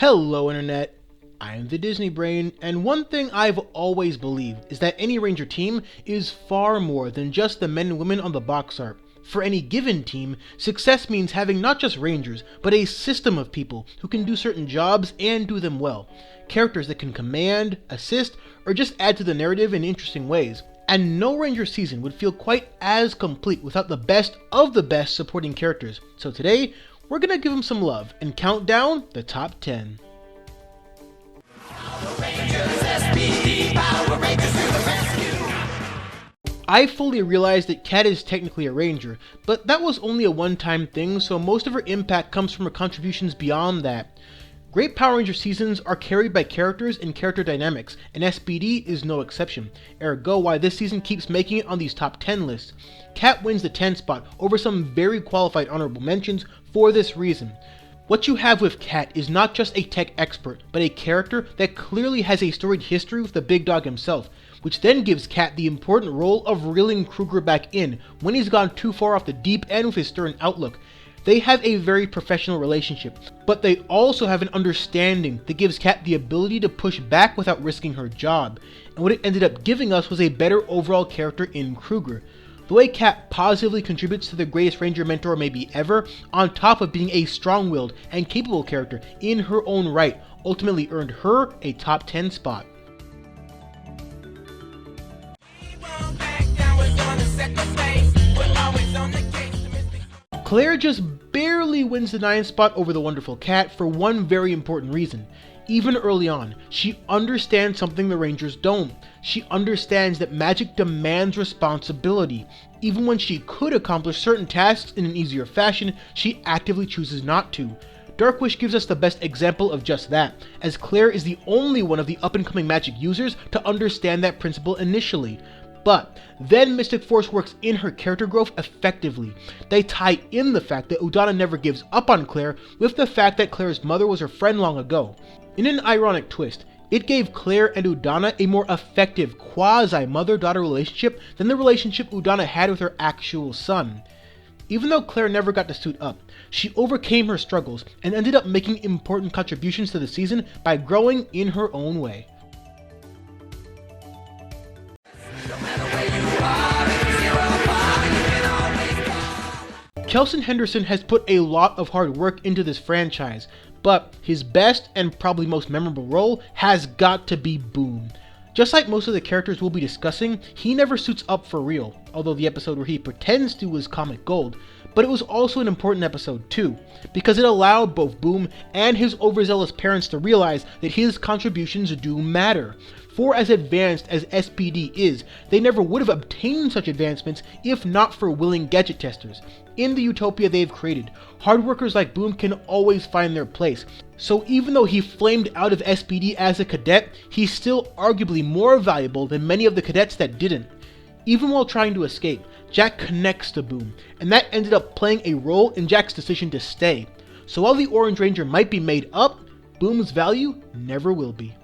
Hello Internet, I'm the Disney Brain, and one thing I've always believed is that any Ranger team is far more than just the men and women on the box art. For any given team, success means having not just Rangers, but a system of people who can do certain jobs and do them well. Characters that can command, assist, or just add to the narrative in interesting ways. And no Ranger season would feel quite as complete without the best of the best supporting characters. So today, we're gonna give them some love and count down the top 10. Power Rangers, s.p.d, Power Rangers to the rescue. I fully realize that Kat is technically a Ranger, but that was only a one-time thing, so most of her impact comes from her contributions beyond that. Great Power Ranger seasons are carried by characters and character dynamics, and s.p.d is no exception, ergo why this season keeps making it on these top 10 lists. Kat wins the 10 spot over some very qualified honorable mentions for this reason. What you have with Kat is not just a tech expert, but a character that clearly has a storied history with the big dog himself, which then gives Kat the important role of reeling Kruger back in when he's gone too far off the deep end with his stern outlook. They have a very professional relationship, but they also have an understanding that gives Kat the ability to push back without risking her job, and what it ended up giving us was a better overall character in Kruger. The way Kat positively contributes to the greatest Ranger mentor maybe ever, on top of being a strong-willed and capable character in her own right, ultimately earned her a top 10 spot. Claire just barely wins the 9th spot over the wonderful Kat for one very important reason. Even early on, she understands something the Rangers don't. She understands that magic demands responsibility. Even when she could accomplish certain tasks in an easier fashion, she actively chooses not to. Darkwish gives us the best example of just that, as Claire is the only one of the up-and-coming magic users to understand that principle initially. But then Mystic Force works in her character growth effectively. They tie in the fact that Udana never gives up on Claire with the fact that Claire's mother was her friend long ago. In an ironic twist, it gave Claire and Udana a more effective quasi-mother-daughter relationship than the relationship Udana had with her actual son. Even though Claire never got to suit up, she overcame her struggles and ended up making important contributions to the season by growing in her own way. Kelson Henderson has put a lot of hard work into this franchise, but his best and probably most memorable role has got to be Boom. Just like most of the characters we'll be discussing, he never suits up for real, although the episode where he pretends to was comic gold, but it was also an important episode too, because it allowed both Boom and his overzealous parents to realize that his contributions do matter. For as advanced as s.p.d is, they never would have obtained such advancements if not for willing gadget testers. In the utopia they've created, hard workers like Boom can always find their place. So even though he flamed out of s.p.d as a cadet, he's still arguably more valuable than many of the cadets that didn't. Even while trying to escape, Jack connects to Boom, and that ended up playing a role in Jack's decision to stay. So while the Orange Ranger might be made up, Boom's value never will be.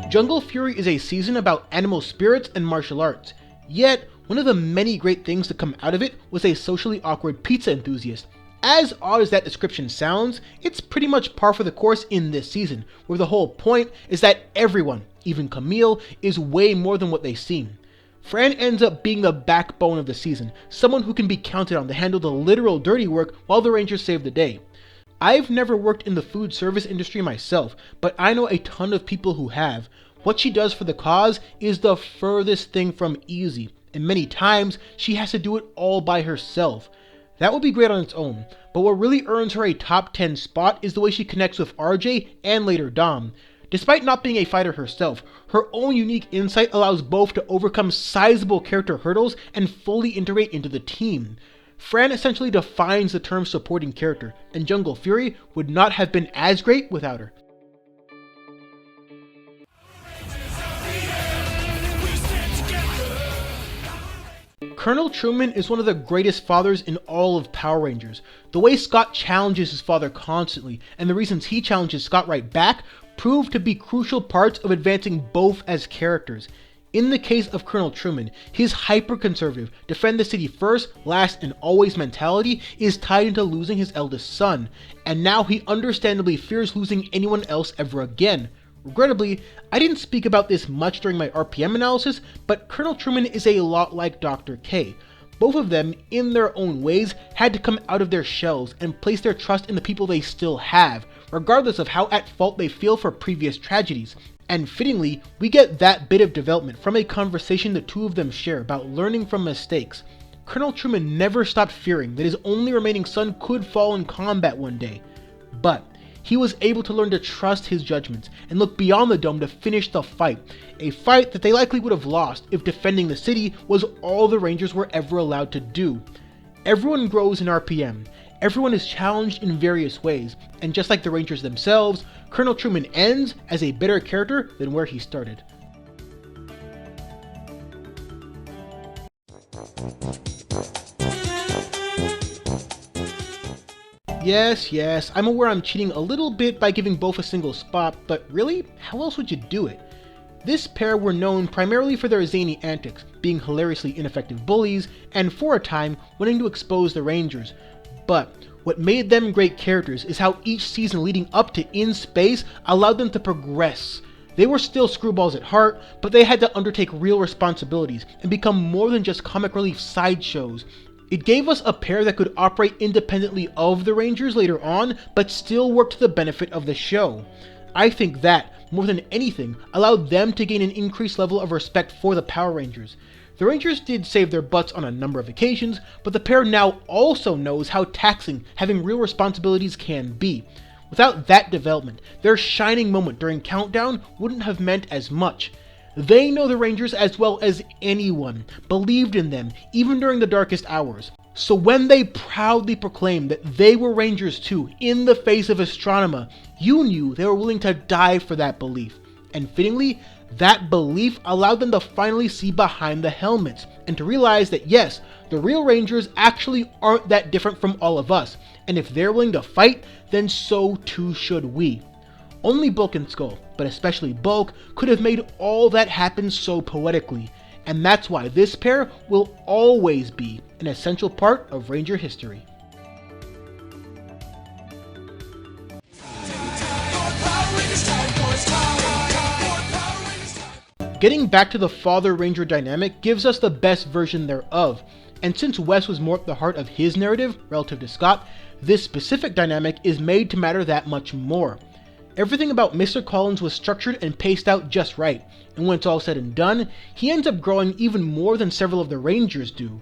Jungle Fury is a season about animal spirits and martial arts, yet one of the many great things to come out of it was a socially awkward pizza enthusiast. As odd as that description sounds, it's pretty much par for the course in this season, where the whole point is that everyone, even Camille, is way more than what they seem. Fran ends up being the backbone of the season, someone who can be counted on to handle the literal dirty work while the Rangers save the day. I've never worked in the food service industry myself, but I know a ton of people who have. What she does for the cause is the furthest thing from easy, and many times she has to do it all by herself. That would be great on its own, but what really earns her a top 10 spot is the way she connects with RJ and later Dom. Despite not being a fighter herself, her own unique insight allows both to overcome sizable character hurdles and fully integrate into the team. Fran essentially defines the term supporting character, and Jungle Fury would not have been as great without her. Colonel Truman is one of the greatest fathers in all of Power Rangers. The way Scott challenges his father constantly, and the reasons he challenges Scott right back, prove to be crucial parts of advancing both as characters. In the case of Colonel Truman, his hyper-conservative, defend the city first, last, and always mentality is tied into losing his eldest son, and now he understandably fears losing anyone else ever again. Regrettably, I didn't speak about this much during my r.p.m. analysis, but Colonel Truman is a lot like Dr. K. Both of them, in their own ways, had to come out of their shells and place their trust in the people they still have, regardless of how at fault they feel for previous tragedies. And fittingly, we get that bit of development from a conversation the two of them share about learning from mistakes. Colonel Truman never stopped fearing that his only remaining son could fall in combat one day, but he was able to learn to trust his judgments and look beyond the dome to finish the fight, a fight that they likely would have lost if defending the city was all the Rangers were ever allowed to do. Everyone grows in r.p.m. Everyone is challenged in various ways, and just like the Rangers themselves, Colonel Truman ends as a better character than where he started. Yes, I'm aware I'm cheating a little bit by giving both a single spot, but really, how else would you do it? This pair were known primarily for their zany antics, being hilariously ineffective bullies, and for a time, wanting to expose the Rangers. But what made them great characters is how each season leading up to In Space allowed them to progress. They were still screwballs at heart, but they had to undertake real responsibilities and become more than just comic relief sideshows. It gave us a pair that could operate independently of the Rangers later on, but still work to the benefit of the show. I think that, more than anything, allowed them to gain an increased level of respect for the Power Rangers. The Rangers did save their butts on a number of occasions, but the pair now also knows how taxing having real responsibilities can be. Without that development, their shining moment during Countdown wouldn't have meant as much. They know the Rangers as well as anyone, believed in them, even during the darkest hours. So when they proudly proclaimed that they were Rangers too, in the face of Astronema, you knew they were willing to die for that belief. And fittingly, that belief allowed them to finally see behind the helmets, and to realize that yes, the real Rangers actually aren't that different from all of us, and if they're willing to fight, then so too should we. Only Bulk and Skull, but especially Bulk, could have made all that happen so poetically, and that's why this pair will always be an essential part of Ranger history. Getting back to the Father Ranger dynamic gives us the best version thereof, and since Wes was more at the heart of his narrative relative to Scott, this specific dynamic is made to matter that much more. Everything about Mr. Collins was structured and paced out just right, and when it's all said and done, he ends up growing even more than several of the Rangers do.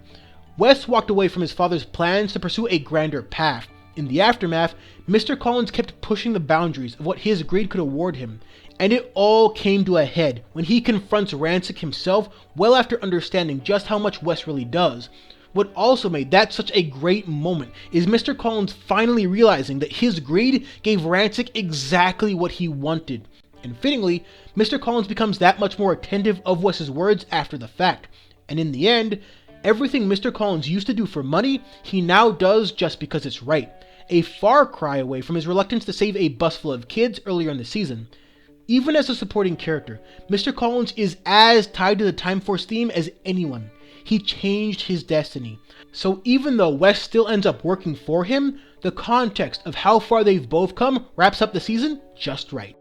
Wes walked away from his father's plans to pursue a grander path. In the aftermath, Mr. Collins kept pushing the boundaries of what his greed could award him, and it all came to a head when he confronts Rancic himself well after understanding just how much Wes really does. What also made that such a great moment is Mr. Collins finally realizing that his greed gave Rancic exactly what he wanted. And fittingly, Mr. Collins becomes that much more attentive of Wes's words after the fact. And in the end, everything Mr. Collins used to do for money, he now does just because it's right. A far cry away from his reluctance to save a bus full of kids earlier in the season. Even as a supporting character, Mr. Collins is as tied to the Time Force theme as anyone. He changed his destiny. So even though Wes still ends up working for him, the context of how far they've both come wraps up the season just right.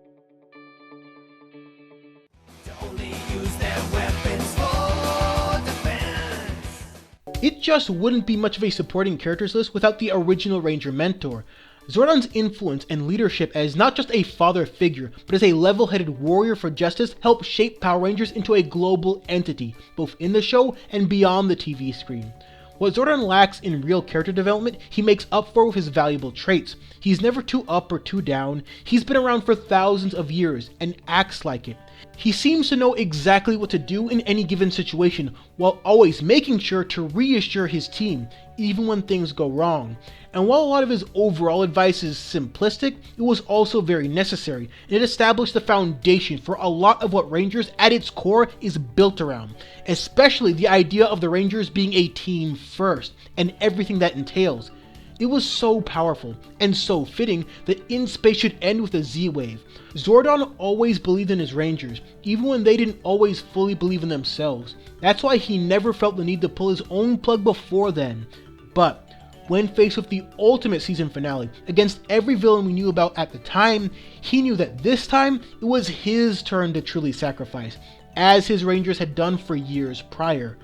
It just wouldn't be much of a supporting characters list without the original Ranger mentor. Zordon's influence and leadership as not just a father figure, but as a level-headed warrior for justice helped shape Power Rangers into a global entity, both in the show and beyond the TV screen. What Zordon lacks in real character development, he makes up for with his valuable traits. He's never too up or too down, he's been around for thousands of years, and acts like it. He seems to know exactly what to do in any given situation, while always making sure to reassure his team, even when things go wrong. And while a lot of his overall advice is simplistic, it was also very necessary, and it established the foundation for a lot of what Rangers at its core is built around, especially the idea of the Rangers being a team first, and everything that entails. It was so powerful, and so fitting that In Space should end with a Z-Wave. Zordon always believed in his Rangers, even when they didn't always fully believe in themselves. That's why he never felt the need to pull his own plug before then. But when faced with the ultimate season finale, against every villain we knew about at the time, he knew that this time it was his turn to truly sacrifice, as his Rangers had done for years prior.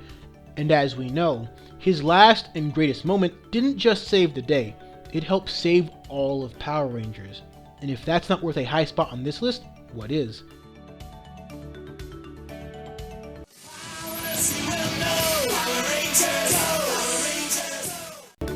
And as we know, his last and greatest moment didn't just save the day, it helped save all of Power Rangers. And if that's not worth a high spot on this list, what is?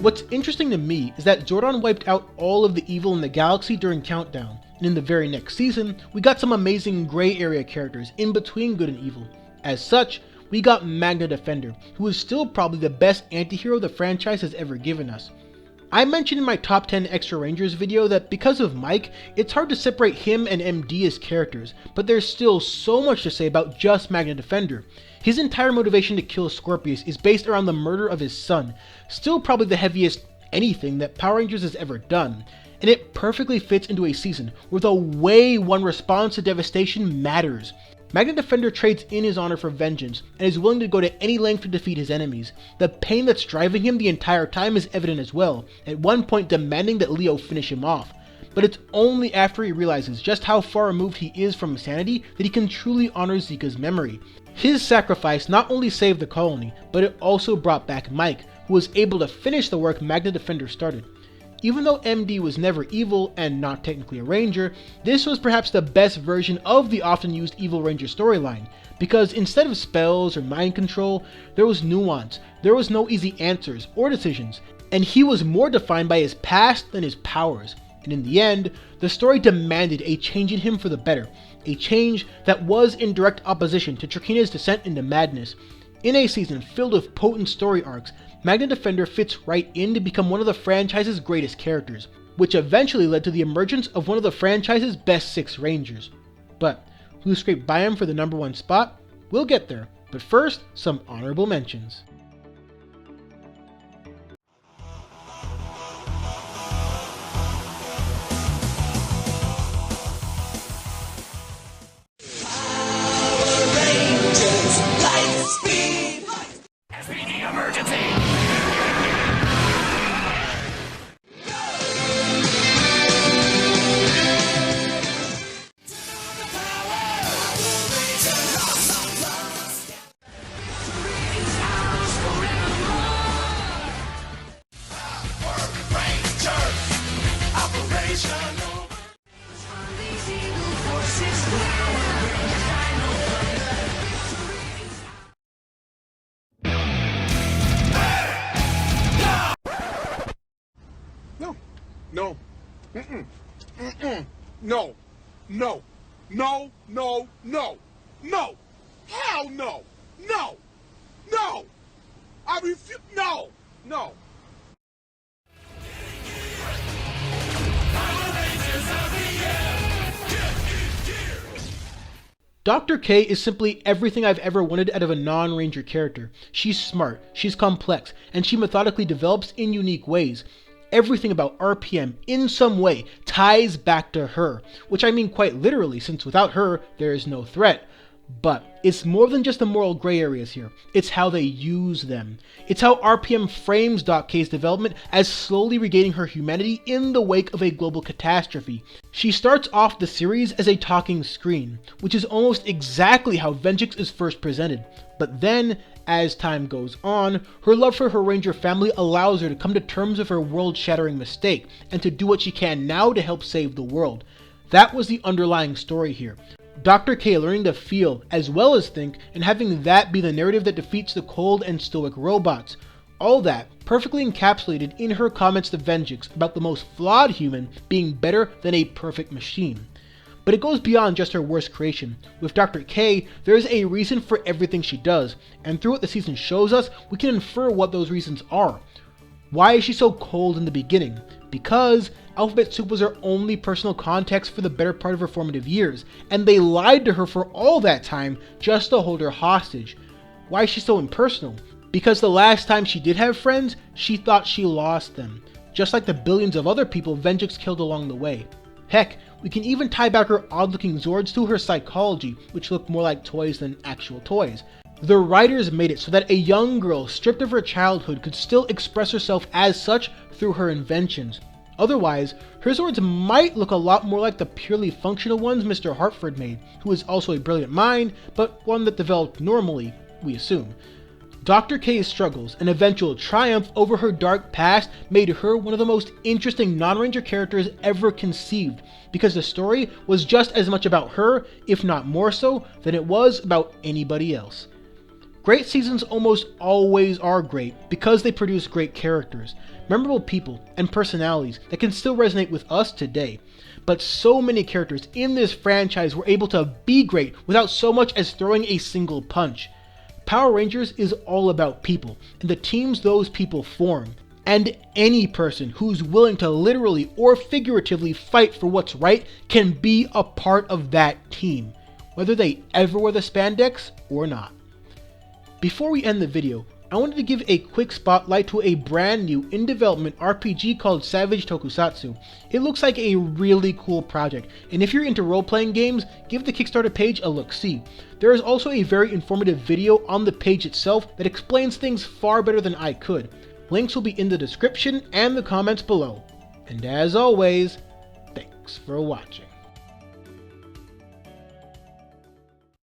What's interesting to me is that Zordon wiped out all of the evil in the galaxy during Countdown, and in the very next season, we got some amazing gray area characters in between good and evil. As such, we got Magna Defender, who is still probably the best anti-hero the franchise has ever given us. I mentioned in my top 10 Extra Rangers video that because of Mike, it's hard to separate him and MD as characters, but there's still so much to say about just Magna Defender. His entire motivation to kill Scorpius is based around the murder of his son, still probably the heaviest anything that Power Rangers has ever done, and it perfectly fits into a season where the way one responds to devastation matters. Magna Defender trades in his honor for vengeance, and is willing to go to any length to defeat his enemies. The pain that's driving him the entire time is evident as well, at one point demanding that Leo finish him off. But it's only after he realizes just how far removed he is from sanity that he can truly honor Zika's memory. His sacrifice not only saved the colony, but it also brought back Mike, who was able to finish the work Magna Defender started. Even though MD was never evil and not technically a Ranger, this was perhaps the best version of the often used Evil Ranger storyline, because instead of spells or mind control, there was nuance, there was no easy answers or decisions, and he was more defined by his past than his powers. And in the end, the story demanded a change in him for the better, a change that was in direct opposition to Trakeena's descent into madness. In a season filled with potent story arcs, Magna Defender fits right in to become one of the franchise's greatest characters, which eventually led to the emergence of one of the franchise's best 6 Rangers. But who scraped by him for the number 1 spot? We'll get there, but first, some honorable mentions. S.p.d. emergency! No. No. No. No. No. No. No. Hell no. No. No. I refuse. No. No. Dr. K is simply everything I've ever wanted out of a non-Ranger character. She's smart, she's complex, and she methodically develops in unique ways. Everything about r.p.m. in some way ties back to her, which I mean quite literally, since without her, there is no threat. But it's more than just the moral gray areas here, it's how they use them. It's how r.p.m. frames Doc K's development as slowly regaining her humanity in the wake of a global catastrophe. She starts off the series as a talking screen, which is almost exactly how Vengeance is first presented. But then, as time goes on, her love for her Ranger family allows her to come to terms with her world-shattering mistake, and to do what she can now to help save the world. That was the underlying story here. Dr. K learning to feel as well as think, and having that be the narrative that defeats the cold and stoic robots. All that perfectly encapsulated in her comments to Vengeance about the most flawed human being better than a perfect machine. But it goes beyond just her worst creation. With Dr. K, there is a reason for everything she does, and through what the season shows us, we can infer what those reasons are. Why is she so cold in the beginning? Because Alphabet Soup was her only personal context for the better part of her formative years, and they lied to her for all that time just to hold her hostage. Why is she so impersonal? Because the last time she did have friends, she thought she lost them. just like the billions of other people Venjix killed along the way. Heck, we can even tie back her odd-looking Zords to her psychology, which look more like toys than actual toys. The writers made it so that a young girl stripped of her childhood could still express herself as such through her inventions. Otherwise, her Zords might look a lot more like the purely functional ones Mr. Hartford made, who is also a brilliant mind, but one that developed normally, we assume. Dr. K's struggles and eventual triumph over her dark past made her one of the most interesting non-Ranger characters ever conceived, because the story was just as much about her, if not more so, than it was about anybody else. Great seasons almost always are great because they produce great characters, memorable people, and personalities that can still resonate with us today. But so many characters in this franchise were able to be great without so much as throwing a single punch. Power Rangers is all about people, and the teams those people form. And any person who's willing to literally or figuratively fight for what's right can be a part of that team, whether they ever wear the spandex or not. Before we end the video, I wanted to give a quick spotlight to a brand new in-development RPG called Savage Tokusatsu. It looks like a really cool project, and if you're into role-playing games, give the Kickstarter page a look-see. There is also a very informative video on the page itself that explains things far better than I could. Links will be in the description and the comments below. And as always, thanks for watching.